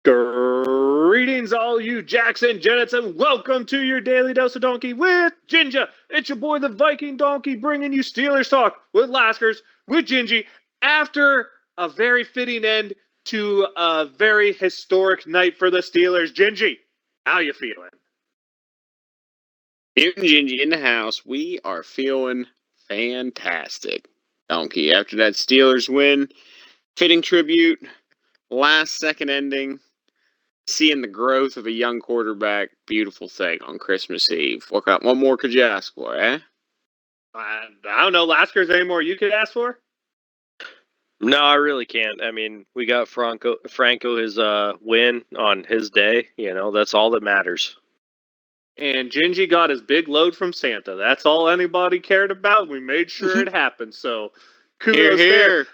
Greetings, all you Jackson Jennets, and welcome to your Daily Dose of Donkey with Ginger. It's your boy, the Viking Donkey, bringing you Steelers talk with Laskers, with Gingy, after a very fitting end to a very historic night for the Steelers. Gingy, how you feeling? Mutant Gingy in the house. We are feeling fantastic, Donkey. After that Steelers win, fitting tribute, last second ending, seeing the growth of a young quarterback, beautiful thing on Christmas Eve. What more could you ask for, eh? I don't know, Laskers, any more you could ask for? No, I really can't. I mean, we got Franco his win on his day. You know, that's all that matters. And Gingy got his big load from Santa. That's all anybody cared about. We made sure it happened. So, kudos there.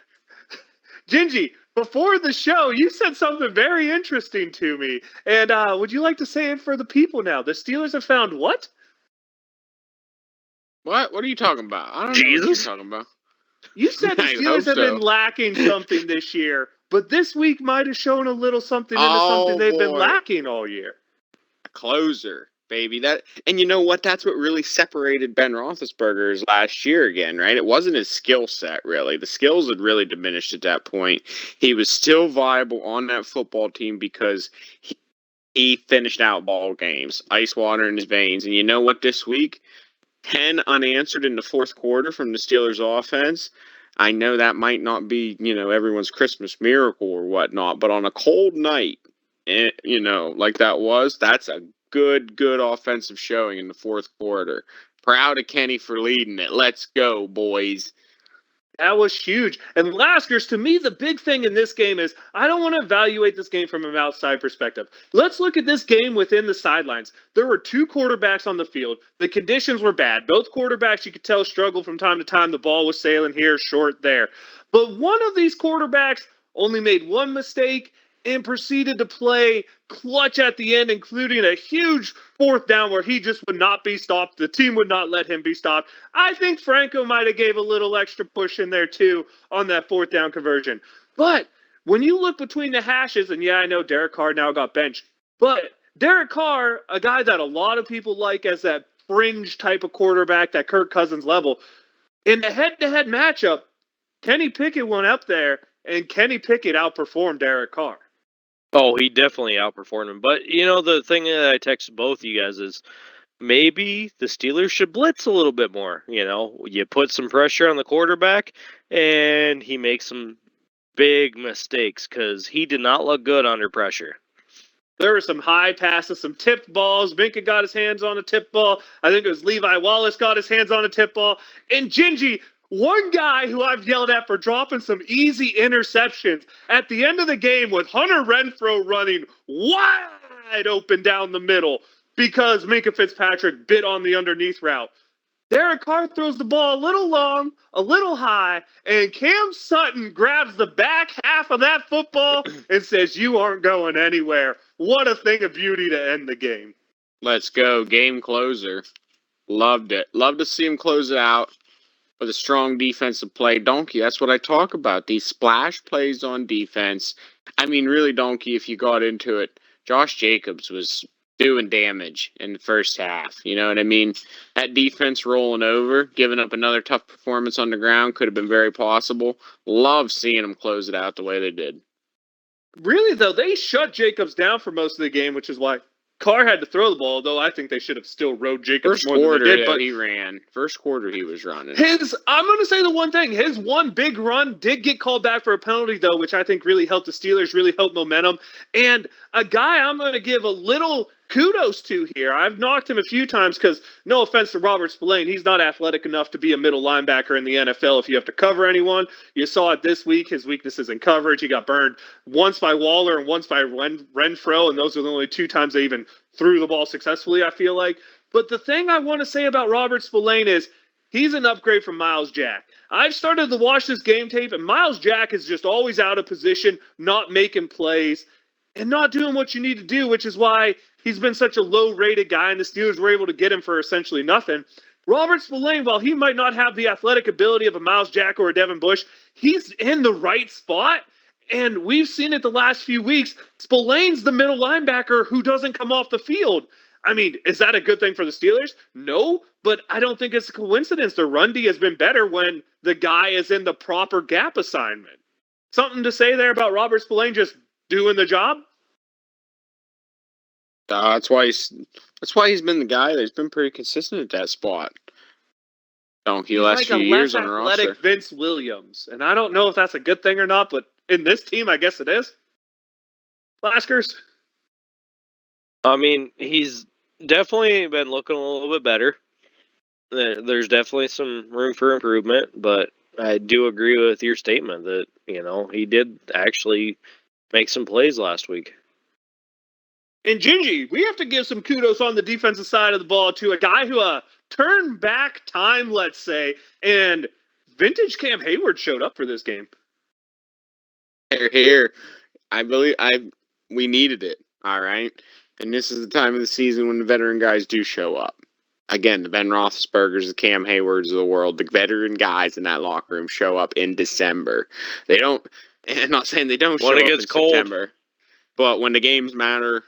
Gingy, before the show, you said something very interesting to me. And would you like to say it for the people now? The Steelers have found what? What? What are you talking about? I don't know what you're talking about. You said the Steelers have been lacking something this year, but this week might have shown a little something into something they've been lacking all year. A closer, baby. And you know what? That's what really separated Ben Roethlisberger's last year again, right? It wasn't his skill set, really. The skills had really diminished at that point. He was still viable on that football team because he finished out ball games, ice water in his veins. And you know what? This week, 10 unanswered in the fourth quarter from the Steelers offense. I know that might not be, everyone's Christmas miracle or whatnot, but on a cold night, like that's a good offensive showing in the fourth quarter. Proud of Kenny for leading it. Let's go, boys. That was huge. And Laskers, to me, the big thing in this game is I don't want to evaluate this game from an outside perspective. Let's look at this game within the sidelines. There were two quarterbacks on the field. The conditions were bad. Both quarterbacks, you could tell, struggled from time to time. The ball was sailing here, short there. But one of these quarterbacks only made one mistake and proceeded to play clutch at the end, including a huge fourth down where he just would not be stopped. The team would not let him be stopped. I think Franco might have gave a little extra push in there too on that fourth down conversion. But when you look between the hashes, and yeah, I know Derek Carr now got benched, but Derek Carr, a guy that a lot of people like as that fringe type of quarterback, that Kirk Cousins level, in the head-to-head matchup, Kenny Pickett went up there, and Kenny Pickett outperformed Derek Carr. Oh, he definitely outperformed him. But, the thing that I texted both of you guys is maybe the Steelers should blitz a little bit more. You put some pressure on the quarterback, and he makes some big mistakes because he did not look good under pressure. There were some high passes, some tipped balls. Minka got his hands on a tip ball. I think it was Levi Wallace got his hands on a tip ball. And Gingy, one guy who I've yelled at for dropping some easy interceptions at the end of the game with Hunter Renfrow running wide open down the middle because Minka Fitzpatrick bit on the underneath route. Derek Carr throws the ball a little long, a little high, and Cam Sutton grabs the back half of that football and says, "You aren't going anywhere." What a thing of beauty to end the game. Let's go. Game closer. Loved it. Love to see him close it out with a strong defensive play. Donkey, that's what I talk about. These splash plays on defense. I mean, really, Donkey, if you got into it, Josh Jacobs was doing damage in the first half. You know what I mean? That defense rolling over, giving up another tough performance on the ground could have been very possible. Love seeing them close it out the way they did. Really, though, they shut Jacobs down for most of the game, which is why Carr had to throw the ball, though I think they should have still rode Jacobs more than they did. But he ran. First quarter, he was running. I'm going to say the one thing. His one big run did get called back for a penalty, though, which I think really helped the Steelers, really helped momentum. And a guy I'm going to give a little kudos to here. I've knocked him a few times because, no offense to Robert Spillane, he's not athletic enough to be a middle linebacker in the NFL if you have to cover anyone. You saw it this week, his weaknesses in coverage. He got burned once by Waller and once by Renfrow, and those are the only two times they even threw the ball successfully, I feel like. But the thing I want to say about Robert Spillane is he's an upgrade from Myles Jack. I've started to watch this game tape, and Myles Jack is just always out of position, not making plays, and not doing what you need to do, which is why he's been such a low-rated guy, and the Steelers were able to get him for essentially nothing. Robert Spillane, while he might not have the athletic ability of a Myles Jack or a Devin Bush, he's in the right spot, And we've seen it the last few weeks. Spillane's the middle linebacker who doesn't come off the field. I mean, is that a good thing for the Steelers? No, but I don't think it's a coincidence. The run D has been better when the guy is in the proper gap assignment. Something to say there about Robert Spillane just doing the job? That's why he's been the guy that's been pretty consistent at that spot. He's last like few a years less on the athletic roster. Vince Williams, and I don't know if that's a good thing or not, but in this team, I guess it is. Laskers? I mean, he's definitely been looking a little bit better. There's definitely some room for improvement, but I do agree with your statement that, he did actually make some plays last week. And Gingy, we have to give some kudos on the defensive side of the ball to a guy who turned back time, let's say, and vintage Cam Hayward showed up for this game. Here, I believe we needed it. All right, and this is the time of the season when the veteran guys do show up. Again, the Ben Roethlisbergers, the Cam Haywards of the world, the veteran guys in that locker room show up in December. They don't. And I'm not saying they don't show When it up gets in cold. September, but when the games matter,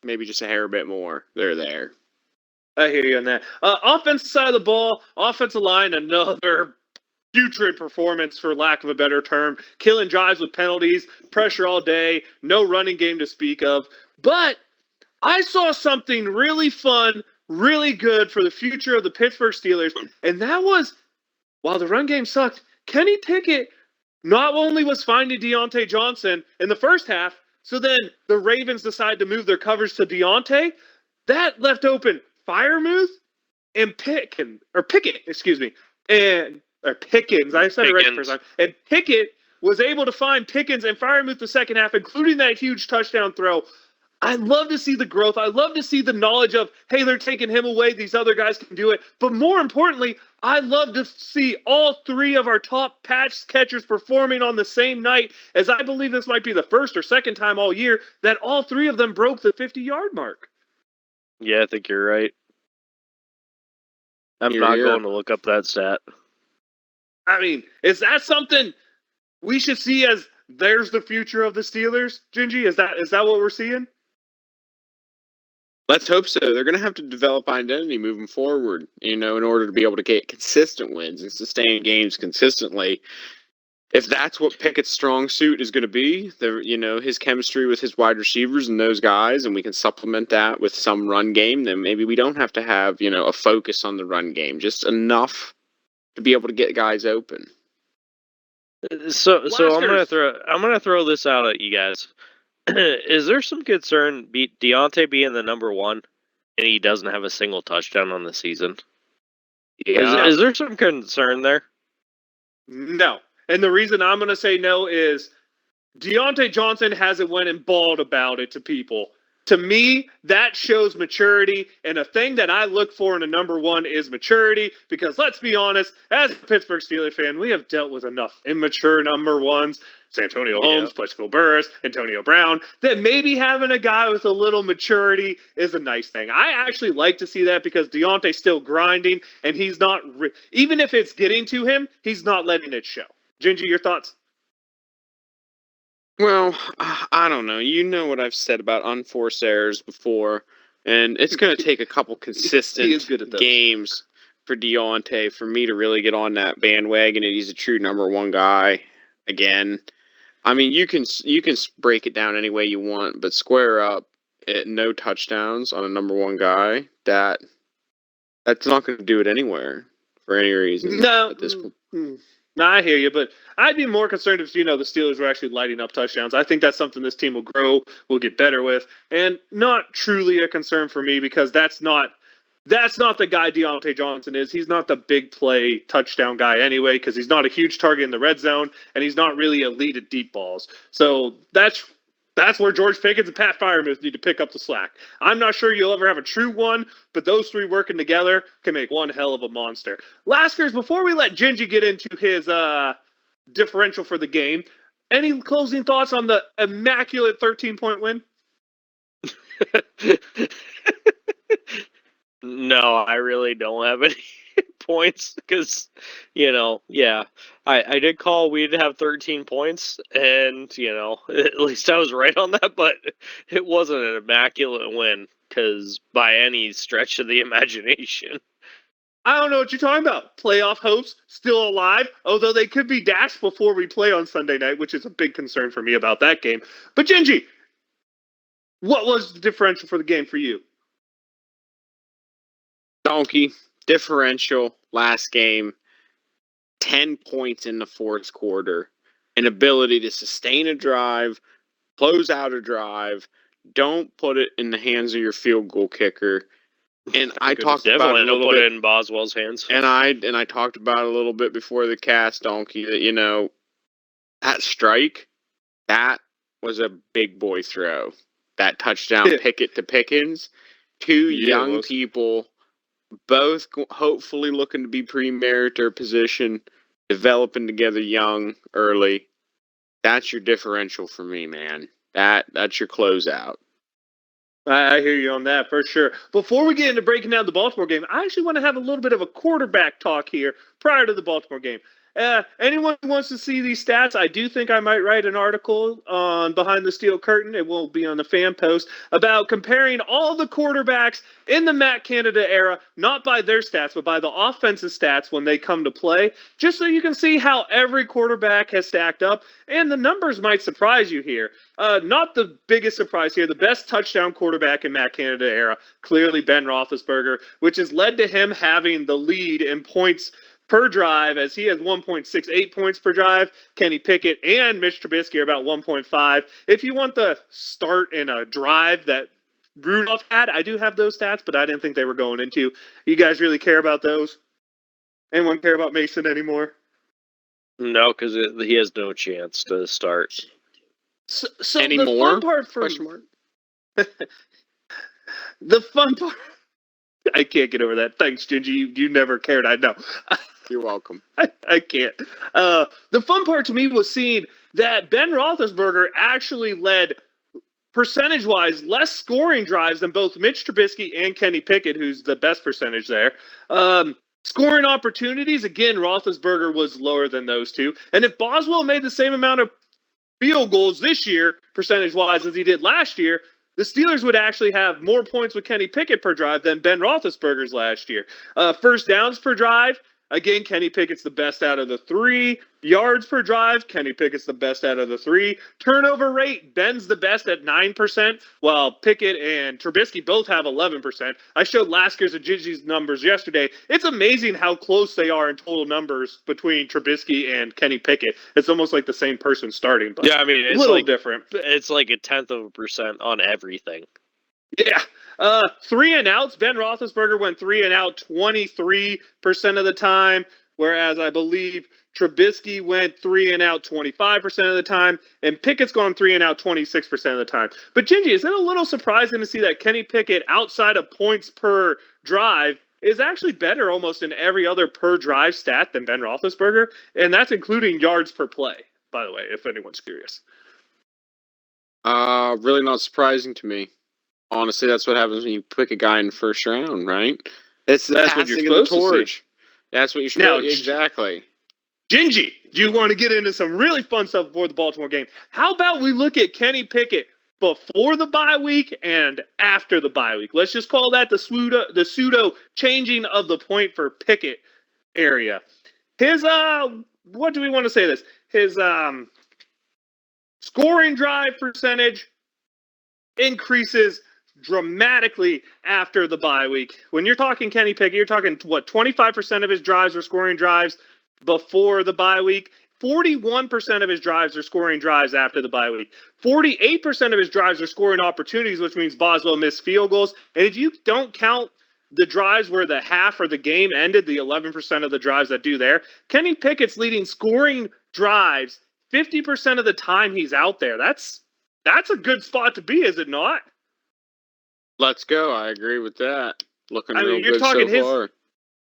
maybe just a hair bit more, they're there. I hear you on that. Offensive side of the ball, offensive line, another putrid performance, for lack of a better term. Killing drives with penalties, pressure all day, no running game to speak of. But I saw something really fun, really good for the future of the Pittsburgh Steelers, and that was, while the run game sucked, Kenny Pickett not only was finding Deontay Johnson in the first half, so then the Ravens decide to move their coverage to Deontay. That left open Freiermuth and Pickett, Pickens. I said it right the first time. And Pickett was able to find Pickens and Freiermuth the second half, including that huge touchdown throw. I love to see the growth. I love to see the knowledge of, hey, they're taking him away. These other guys can do it. But more importantly, I love to see all three of our top pass catchers performing on the same night, as I believe this might be the first or second time all year that all three of them broke the 50-yard mark. Yeah, I think you're right. I'm not going to look up that stat. I mean, is that something we should see as there's the future of the Steelers, Gingy? Is that what we're seeing? Let's hope so. They're going to have to develop identity moving forward, in order to be able to get consistent wins and sustain games consistently. If that's what Pickett's strong suit is going to be, his chemistry with his wide receivers and those guys, and we can supplement that with some run game, then maybe we don't have to have, a focus on the run game, just enough to be able to get guys open. So I'm gonna throw this out at you guys. Is there some concern Deontay being the number one and he doesn't have a single touchdown on the season? Yeah. Is there some concern there? No. And the reason I'm going to say no is Deontay Johnson hasn't went and bawled about it to people. To me, that shows maturity, and a thing that I look for in a number one is maturity, because let's be honest, as a Pittsburgh Steelers fan, we have dealt with enough immature number ones, Santonio Holmes, Plaxico Burress, Antonio Brown, that maybe having a guy with a little maturity is a nice thing. I actually like to see that because Deontay's still grinding, and he's not, even if it's getting to him, he's not letting it show. Gingy, your thoughts? Well, I don't know. You know what I've said about unforced errors before, and it's going to take a couple consistent games for Deontay for me to really get on that bandwagon, and he's a true number one guy again. I mean, you can break it down any way you want, but square up at no touchdowns on a number one guy, that's not going to do it anywhere for any reason. No, at this point. No, I hear you, but I'd be more concerned if, the Steelers were actually lighting up touchdowns. I think that's something this team will grow, will get better with, and not truly a concern for me because that's not the guy Deontay Johnson is. He's not the big play touchdown guy anyway because he's not a huge target in the red zone, and he's not really elite at deep balls. So that's where George Pickens and Pat Freiermuth need to pick up the slack. I'm not sure you'll ever have a true one, but those three working together can make one hell of a monster. Laskers, before we let Gingy get into his differential for the game, any closing thoughts on the immaculate 13-point win? No, I really don't have any points because, I did call we'd have 13 points, and, at least I was right on that, but it wasn't an immaculate win because by any stretch of the imagination. I don't know what you're talking about. Playoff hopes still alive, although they could be dashed before we play on Sunday night, which is a big concern for me about that game. But Gingy, what was the differential for the game for you? Donkey, differential, last game, 10 points in the fourth quarter, an ability to sustain a drive, close out a drive, don't put it in the hands of your field goal kicker. And I talked about Definitely it a don't little put bit. it in Boswell's hands. And I talked about it a little bit before the cast, Donkey, that, that strike, that was a big boy throw. That touchdown Pickett to Pickens. Two young people, both hopefully looking to be pre-meritor position, developing together young, early. That's your differential for me, man. That's your closeout. I hear you on that for sure. Before we get into breaking down the Baltimore game, I actually want to have a little bit of a quarterback talk here prior to the Baltimore game. Anyone who wants to see these stats, I do think I might write an article on Behind the Steel Curtain. It won't be on the fan post about comparing all the quarterbacks in the Matt Canada era, not by their stats, but by the offensive stats when they come to play, just so you can see how every quarterback has stacked up. And the numbers might surprise you here. Not the biggest surprise here. The best touchdown quarterback in Matt Canada era, clearly Ben Roethlisberger, which has led to him having the lead in points per drive, as he has 1.68 points per drive. Kenny Pickett and Mitch Trubisky are about 1.5. If you want the start in a drive that Rudolph had, I do have those stats, but I didn't think they were going into. You guys really care about those? Anyone care about Mason anymore? No, because he has no chance to start. So anymore? The fun part for the fun part. I can't get over that. Thanks, Gingy. You never cared. I know. You're welcome. I can't. The fun part to me was seeing that Ben Roethlisberger actually led, percentage-wise, less scoring drives than both Mitch Trubisky and Kenny Pickett, who's the best percentage there. Scoring opportunities, again, Roethlisberger was lower than those two. And if Boswell made the same amount of field goals this year, percentage-wise, as he did last year, the Steelers would actually have more points with Kenny Pickett per drive than Ben Roethlisberger's last year. First downs per drive, again, Kenny Pickett's the best out of the three. Yards per drive, Kenny Pickett's the best out of the three. Turnover rate, Ben's the best at 9%, while Pickett and Trubisky both have 11%. I showed Lasker's and Gingy's numbers yesterday. It's amazing how close they are in total numbers between Trubisky and Kenny Pickett. It's almost like the same person starting, but yeah, I mean, it's a little like, different. It's like 0.1% on everything. Yeah. 3 and outs. Ben Roethlisberger went 3 and out 23% of the time, whereas I believe Trubisky went 3 and out 25% of the time, and Pickett's gone 3 and out 26% of the time. But Gingy, is it a little surprising to see that Kenny Pickett, outside of points per drive, is actually better almost in every other per drive stat than Ben Roethlisberger? And that's including yards per play, by the way, if anyone's curious. Really not surprising to me. Honestly, that's what happens when you pick a guy in the first round, right? That's what you're supposed to see. That's what you're supposed to see. Exactly. Gingy, do you want to get into some really fun stuff before the Baltimore game? How about we look at Kenny Pickett before the bye week and after the bye week? Let's just call that the pseudo changing of the point for Pickett area. His what do we want to say this? His scoring drive percentage increases dramatically after the bye week. When you're talking Kenny Pickett, you're talking 25% of his drives are scoring drives before the bye week. 41% of his drives are scoring drives after the bye week. 48% of his drives are scoring opportunities, which means Boswell missed field goals. And if you don't count the drives where the half or the game ended, the 11% of the drives that do there, Kenny Pickett's leading scoring drives 50% of the time he's out there. That's a good spot to be, is it not? Let's go. I agree with that. Looking real you're good talking so far.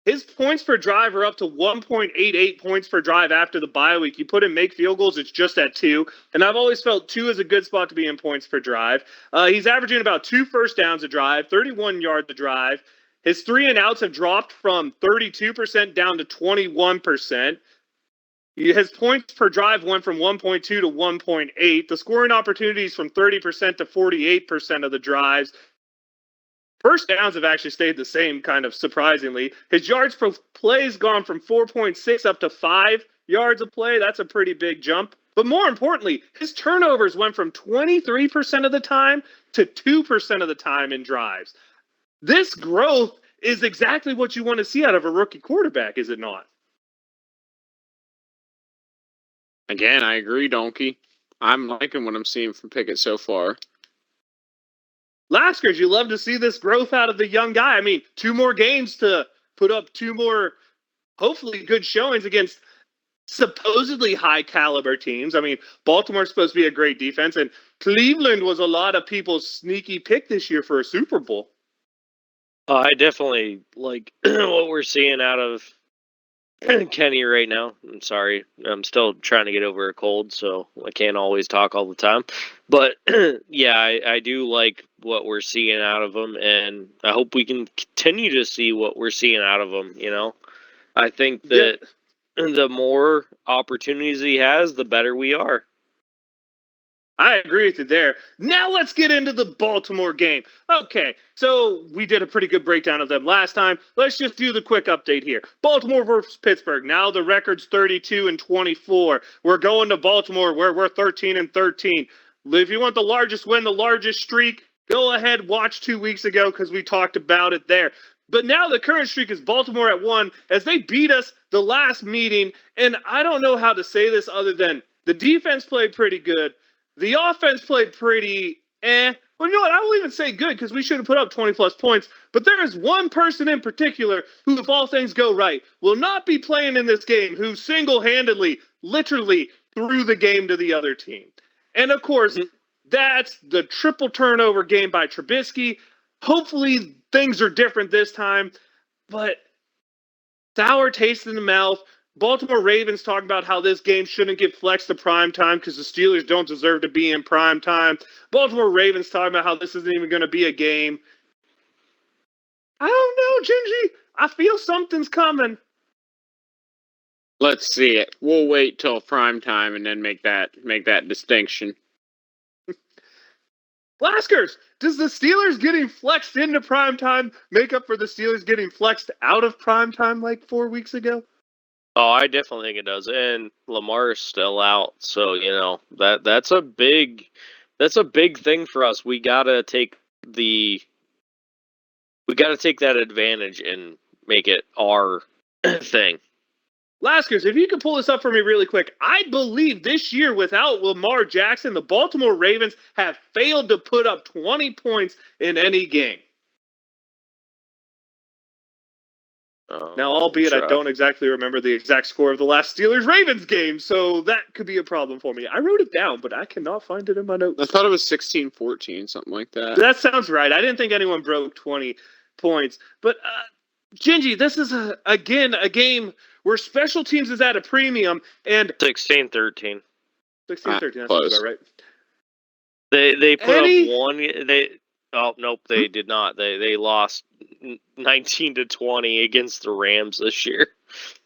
His points per drive are up to 1.88 points per drive after the bye week. You put in make field goals, it's just at 2. And I've always felt 2 is a good spot to be in points per drive. He's averaging about 2 first downs a drive, 31 yards a drive. His 3-and-outs have dropped from 32% down to 21%. His points per drive went from 1.2 to 1.8. The scoring opportunities from 30% to 48% of the drives. First downs have actually stayed the same, kind of surprisingly. His yards per play has gone from 4.6 up to 5 yards a play. That's a pretty big jump. But more importantly, his turnovers went from 23% of the time to 2% of the time in drives. This growth is exactly what you want to see out of a rookie quarterback, is it not? Again, I agree, Donkey. I'm liking what I'm seeing from Pickett so far. Laskers, you love to see this growth out of the young guy. I mean, 2 more games to put up 2 more, hopefully, good showings against supposedly high caliber teams. I mean, Baltimore's supposed to be a great defense, and Cleveland was a lot of people's sneaky pick this year for a Super Bowl. I definitely like what we're seeing out of Kenny right now. I'm sorry. I'm still trying to get over a cold, so I can't always talk all the time. But yeah, I do like what we're seeing out of him, and I hope we can continue to see what we're seeing out of him, I think that the more opportunities he has, the better we are. I agree with you there. Now let's get into the Baltimore game. Okay, so we did a pretty good breakdown of them last time. Let's just do the quick update here. Baltimore versus Pittsburgh. Now the record's 32-24. We're going to Baltimore where we're 13-13. If you want the largest win, the largest streak, go ahead, watch 2 weeks ago because we talked about it there. But now the current streak is Baltimore at 1 as they beat us the last meeting. And I don't know how to say this other than the defense played pretty good. The offense played pretty Well, you know what? I won't even say good because we should have put up 20-plus points. But there is one person in particular who, if all things go right, will not be playing in this game, who single-handedly, literally, threw the game to the other team. And, of course, that's the triple turnover game by Trubisky. Hopefully things are different this time. But sour taste in the mouth. Baltimore Ravens talking about how this game shouldn't get flexed to prime time because the Steelers don't deserve to be in prime time. Baltimore Ravens talking about how this isn't even going to be a game. I don't know, Gingy. I feel something's coming. Let's see it. We'll wait till prime time and then make that distinction. Blaskers, does the Steelers getting flexed into prime time make up for the Steelers getting flexed out of prime time like 4 weeks ago? Oh, I definitely think it does. And Lamar's still out, so that's a big thing for us. We gotta take that advantage and make it our thing. Laskers, if you could pull this up for me really quick, I believe this year without Lamar Jackson, the Baltimore Ravens have failed to put up 20 points in any game. Now, albeit I don't exactly remember the exact score of the last Steelers-Ravens game, so that could be a problem for me. I wrote it down, but I cannot find it in my notes. I thought it was 16-14, something like that. That sounds right. I didn't think anyone broke 20 points. But, Gingy, this is, again, a game where special teams is at a premium, and 16-13. 16-13, that sounds about right. They put up one. Oh, nope, they did not. They lost 19-20 against the Rams this year.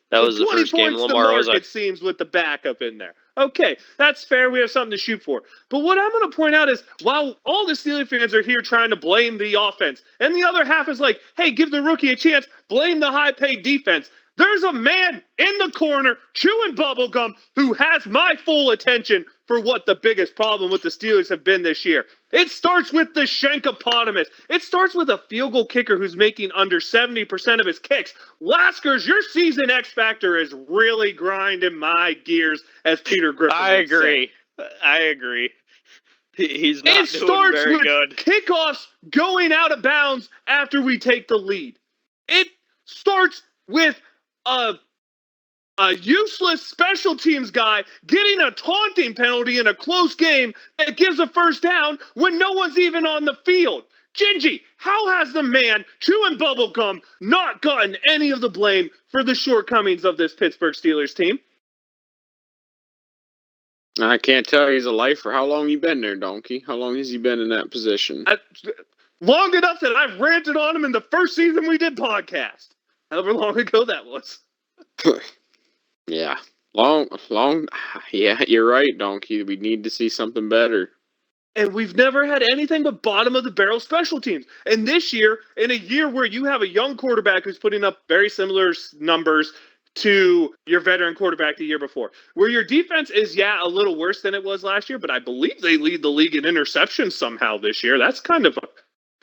That was the first game Lamar was on. It seems, with the backup in there. Okay, that's fair. We have something to shoot for. But what I'm going to point out is, while all the Steelers fans are here trying to blame the offense, and the other half is like, hey, give the rookie a chance, blame the high-paid defense, there's a man in the corner chewing bubblegum who has my full attention for what the biggest problem with the Steelers have been this year. It starts with the Shankopotamus. It starts with a field goal kicker who's making under 70% of his kicks. Laskers, your season X factor is really grinding my gears, as Peter Griffin would say. I agree. He's not doing very good. It starts with kickoffs going out of bounds after we take the lead. It starts with a useless special teams guy getting a taunting penalty in a close game that gives a first down when no one's even on the field. Gingy, how has the man chewing bubblegum not gotten any of the blame for the shortcomings of this Pittsburgh Steelers team? I can't tell. He's a lifer. How long you been there, Donkey? How long has he been in that position? long enough that I've ranted on him in the first season we did podcast. However long ago that was. Yeah. Long. Yeah, you're right, Donkey. We need to see something better. And we've never had anything but bottom of the barrel special teams. And this year, in a year where you have a young quarterback who's putting up very similar numbers to your veteran quarterback the year before, where your defense is, a little worse than it was last year, but I believe they lead the league in interceptions somehow this year. That's kind of a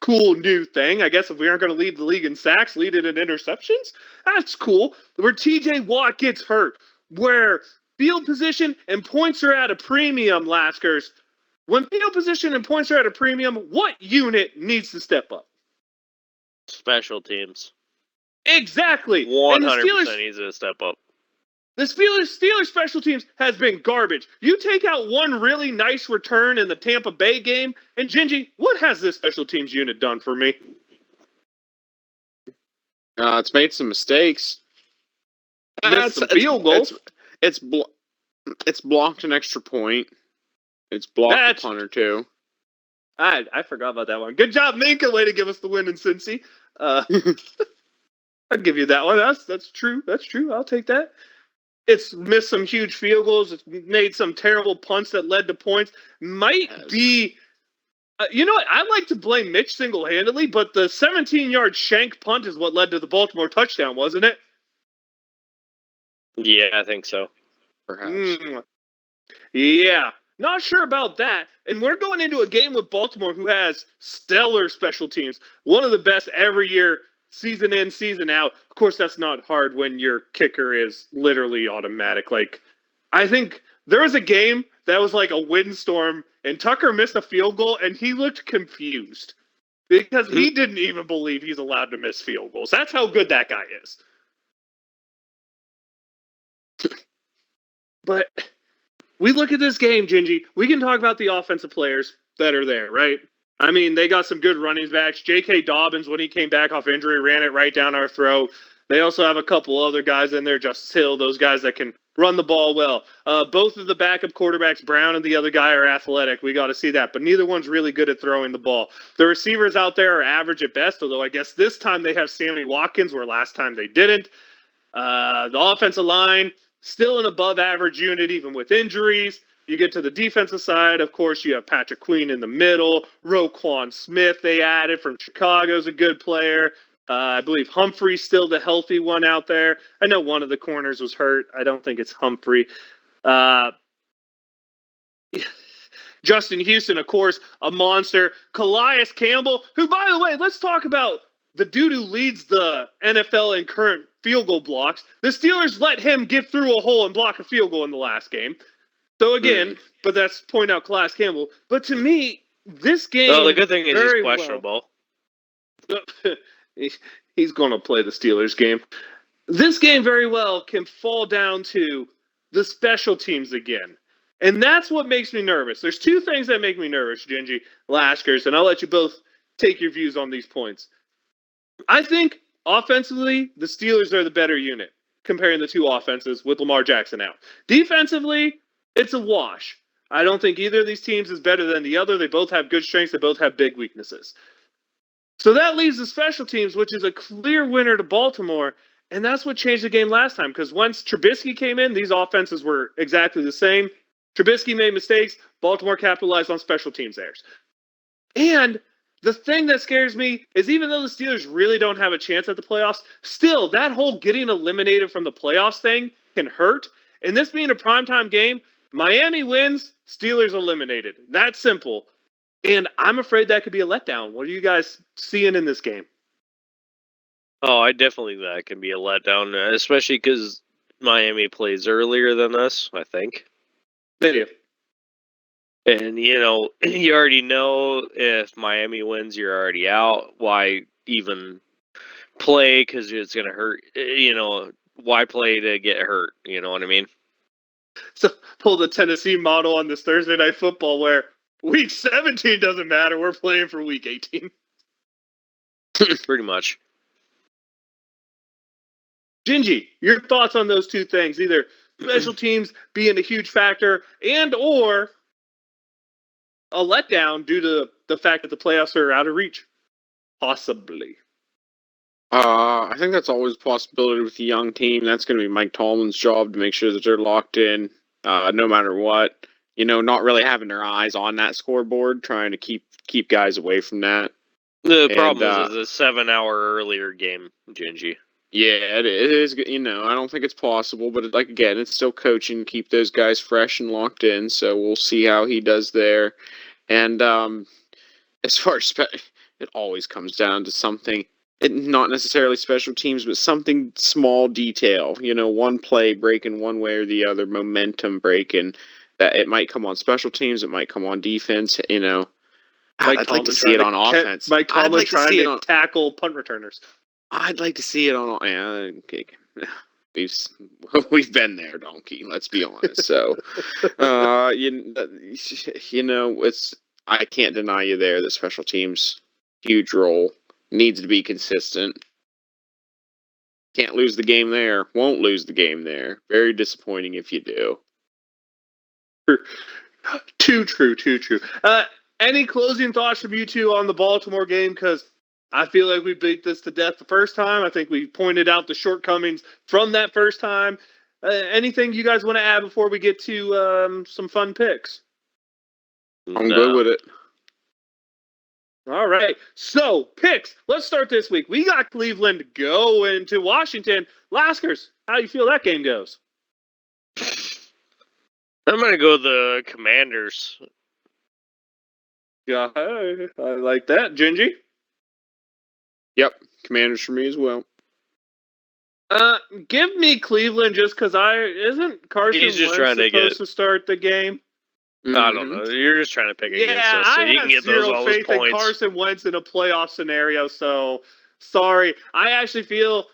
cool new thing. I guess if we aren't going to lead the league in sacks, lead it in interceptions. That's cool. Where TJ Watt gets hurt, where field position and points are at a premium, Laskers. When field position and points are at a premium, what unit needs to step up? Special teams. Exactly. 100% needs to step up. The Steelers special teams has been garbage. You take out one really nice return in the Tampa Bay game, and Gingy, what has this special teams unit done for me? It's made some mistakes. Missed some field goals. It's blocked an extra point. It's blocked a punt or two. I forgot about that one. Good job, Minka. Way to give us the win in Cincy. I'll give you that one. That's true. That's true. I'll take that. It's missed some huge field goals. It's made some terrible punts that led to points. Might be... you know what? I like to blame Mitch single-handedly, but the 17-yard shank punt is what led to the Baltimore touchdown, wasn't it? Yeah, I think so. Perhaps. Yeah. Not sure about that. And we're going into a game with Baltimore who has stellar special teams. One of the best every year, season in, season out. Of course, that's not hard when your kicker is literally automatic. Like, I think there was a game that was like a windstorm, and Tucker missed a field goal, and he looked confused because he didn't even believe he's allowed to miss field goals. That's how good that guy is. But we look at this game, Gingy. We can talk about the offensive players that are there, right? I mean, they got some good running backs. J.K. Dobbins, when he came back off injury, ran it right down our throat. They also have a couple other guys in there, Justice Hill, those guys that can run the ball well. Both of the backup quarterbacks, Brown and the other guy, are athletic. We got to see that. But neither one's really good at throwing the ball. The receivers out there are average at best, although I guess this time they have Sammy Watkins, where last time they didn't. The offensive line, still an above-average unit, even with injuries. You get to the defensive side, of course, you have Patrick Queen in the middle. Roquan Smith they added from Chicago is a good player. I believe Humphrey's still the healthy one out there. I know one of the corners was hurt. I don't think it's Humphrey. Justin Houston, of course, a monster. Calais Campbell, who, by the way, let's talk about the dude who leads the NFL in current field goal blocks. The Steelers let him get through a hole and block a field goal in the last game. So again, but that's point out Calais Campbell. But to me, this game... Well, the good thing is he's questionable. He's going to play the Steelers game. This game very well can fall down to the special teams again. And that's what makes me nervous. There's two things that make me nervous, Gingy, Laskers, and I'll let you both take your views on these points. I think offensively, the Steelers are the better unit comparing the two offenses with Lamar Jackson out. Defensively, it's a wash. I don't think either of these teams is better than the other. They both have good strengths. They both have big weaknesses. So that leaves the special teams, which is a clear winner to Baltimore, and that's what changed the game last time, because once Trubisky came in, these offenses were exactly the same. Trubisky made mistakes. Baltimore capitalized on special teams errors. And the thing that scares me is even though the Steelers really don't have a chance at the playoffs, still, that whole getting eliminated from the playoffs thing can hurt. And this being a primetime game, Miami wins, Steelers eliminated. That's simple. And I'm afraid that could be a letdown. What are you guys seeing in this game? Oh, I definitely think that can be a letdown, especially because Miami plays earlier than us, I think. They do. And, you already know if Miami wins, you're already out. Why even play? Because it's going to hurt. Why play to get hurt? You know what I mean? So pull the Tennessee model on this Thursday Night Football where Week 17 doesn't matter. We're playing for Week 18. Pretty much. Gingy, your thoughts on those two things? Either special teams being a huge factor and or a letdown due to the fact that the playoffs are out of reach. Possibly. I think that's always a possibility with a young team. That's going to be Mike Tomlin's job to make sure that they're locked in, no matter what. Not really having their eyes on that scoreboard, trying to keep guys away from that. The problem is it's a 7-hour earlier game, Gingy. Yeah, it is. I don't think it's possible, but again, it's still coaching. Keep those guys fresh and locked in. So we'll see how he does there. And as far as it always comes down to something. Not necessarily special teams, but something small detail. One play breaking one way or the other, momentum breaking. That it might come on special teams, it might come on defense. I'd like to see it on offense. Mike Tomlin trying to tackle punt returners. I'd like to see it on. Yeah, okay. We've been there, donkey. Let's be honest. So, it's. I can't deny you there that special teams huge role. Needs to be consistent. Can't lose the game there. Won't lose the game there. Very disappointing if you do. Too true. Any closing thoughts from you two on the Baltimore game? Because I feel like we beat this to death the first time. I think we pointed out the shortcomings from that first time. Anything you guys want to add before we get to some fun picks? I'm good with it. All right. So, picks. Let's start this week. We got Cleveland going to Washington. Laskers, how do you feel that game goes? I'm going to go the Commanders. Yeah, I like that. Gingy? Yep. Commanders for me as well. Give me Cleveland just because isn't Carson Wentz supposed to start the game? I don't know. You're just trying to pick against us so you can get all those points. In Carson Wentz in a playoff scenario, so sorry. I actually feel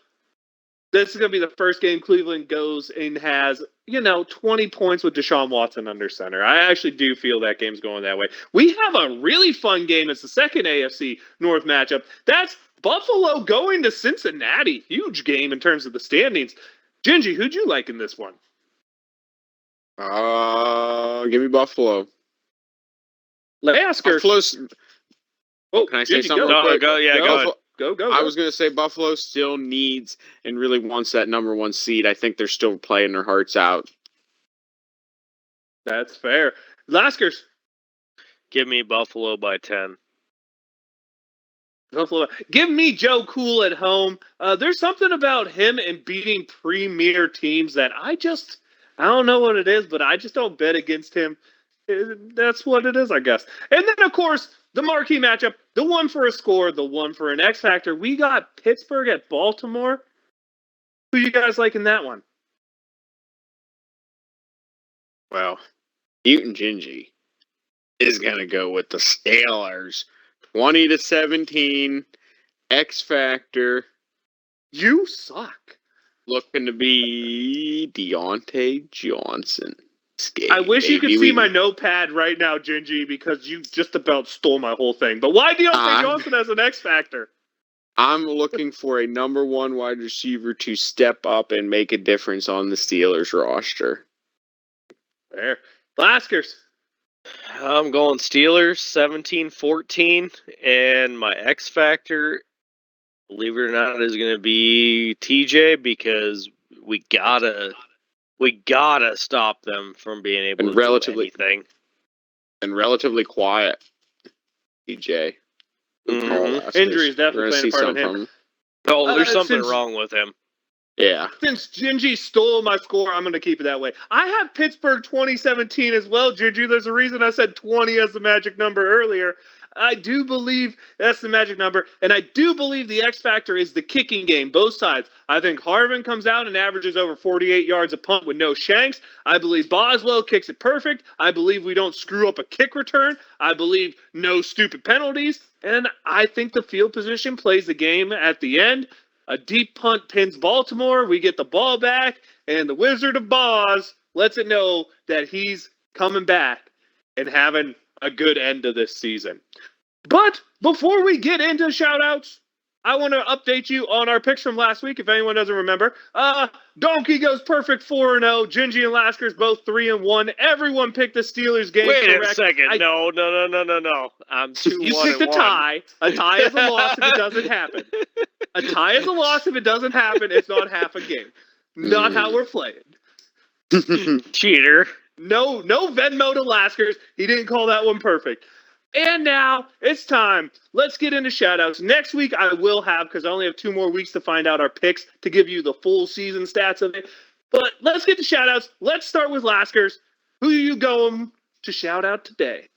this is going to be the first game Cleveland goes and has, 20 points with Deshaun Watson under center. I actually do feel that game's going that way. We have a really fun game. It's the second AFC North matchup. That's Buffalo going to Cincinnati. Huge game in terms of the standings. Gingy, who'd you like in this one? Give me Buffalo. Laskers. Can I say something? Go ahead. Go. I was going to say Buffalo still needs and really wants that number one seed. I think they're still playing their hearts out. That's fair. Laskers. Give me Buffalo by 10. Buffalo. Give me Joe Cool at home. There's something about him and beating premier teams that I don't know what it is, but I just don't bet against him. That's what it is, I guess. And then, of course, the marquee matchup, the one for a score, the one for an X factor. We got Pittsburgh at Baltimore. Who you guys like in that one? Well, Mutant Gingy is going to go with the Steelers. 20-17, X factor. You suck. Looking to be Deontay Johnson. I wish you could see my notepad right now, Gingy, because you just about stole my whole thing. But why Deontay Johnson as an X factor? I'm looking for a number one wide receiver to step up and make a difference on the Steelers roster. Fair. Laskers. I'm going Steelers 17-14, and my X factor, believe it or not, is going to be TJ because we gotta stop them from being able to do anything. And relatively quiet, TJ. Mm-hmm. Injuries definitely playing a part on him. Oh, there's something wrong with him. Yeah. Since Gingy stole my score, I'm going to keep it that way. I have Pittsburgh 2017 as well, Gingy. There's a reason I said 20 as the magic number earlier. I do believe that's the magic number, and I do believe the X factor is the kicking game, both sides. I think Harvin comes out and averages over 48 yards a punt with no shanks. I believe Boswell kicks it perfect. I believe we don't screw up a kick return. I believe no stupid penalties, and I think the field position plays the game at the end. A deep punt pins Baltimore. We get the ball back, and the Wizard of Boz lets it know that he's coming back and having a good end of this season. But before we get into shout-outs, I want to update you on our picks from last week, if anyone doesn't remember. Donkey goes perfect 4-0. Gingy and Laskers both 3-1. Everyone picked the Steelers game Wait correct. a second. No. I'm 2-1-1. You picked a tie. A tie is a loss if it doesn't happen. A tie is a loss if it doesn't happen. It's not half a game. Not how we're playing. Cheater. No Venmo to Laskers. He didn't call that one perfect. And now it's time. Let's get into shoutouts. Next week I will have, because I only have 2 more weeks to find out our picks to give you the full season stats of it. But let's get to shoutouts. Let's start with Laskers. Who are you going to shout out today?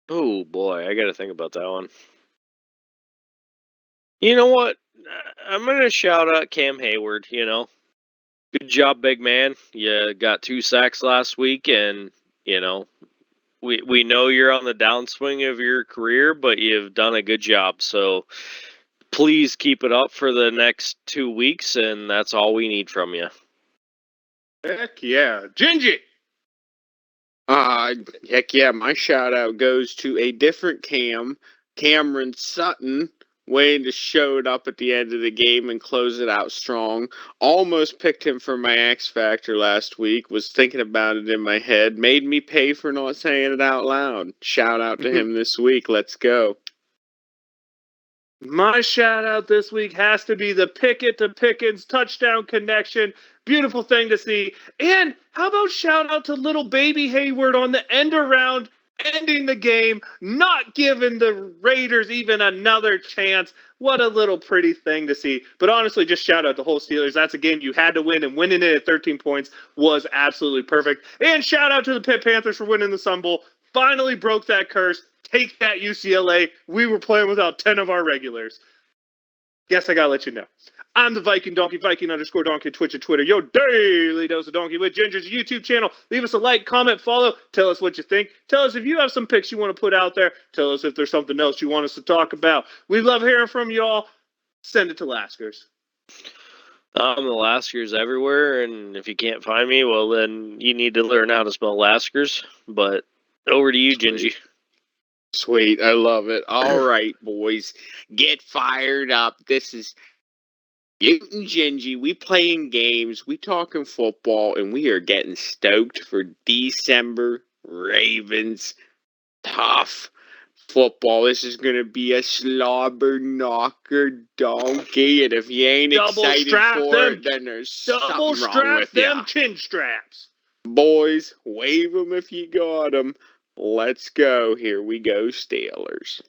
Oh boy, I got to think about that one. You know what? I'm going to shout out Cam Hayward, Good job, big man. You got 2 sacks last week, and, we know you're on the downswing of your career, but you've done a good job. So please keep it up for the next 2 weeks, and that's all we need from you. Heck yeah. Gingy! Heck yeah, my shout out goes to a different Cameron Sutton, waiting to show it up at the end of the game and close it out strong. Almost picked him for my X Factor last week, was thinking about it in my head, made me pay for not saying it out loud. Shout out to him this week. Let's go. My shout out this week has to be the Pickett to Pickens touchdown connection. Beautiful thing to see. And how about shout out to little baby Hayward on the end around, ending the game, not giving the Raiders even another chance. What a little pretty thing to see. But honestly, just shout out the whole Steelers. That's a game you had to win, and winning it at 13 points was absolutely perfect. And shout out to the Pitt Panthers for winning the Sun Bowl. Finally broke that curse. Take that, UCLA. We were playing without 10 of our regulars. Guess I gotta let you know. I'm the Viking Donkey, Viking_Donkey, Twitch and Twitter. Your daily dose of Donkey with Ginger's YouTube channel. Leave us a like, comment, follow. Tell us what you think. Tell us if you have some picks you want to put out there. Tell us if there's something else you want us to talk about. We love hearing from y'all. Send it to Laskers. I'm the Laskers everywhere, and if you can't find me, well, then you need to learn how to spell Laskers. But over to you, Gingy. Sweet, I love it. All right, boys, get fired up. This is you and Gingy. We playing games, we talking football, and we are getting stoked for December. Ravens, tough football. This is gonna be a slobber knocker, donkey. And if you ain't excited for it, then there's something wrong with them ya. chin straps. Boys, wave them if you got them. Let's go. Here we go, Steelers.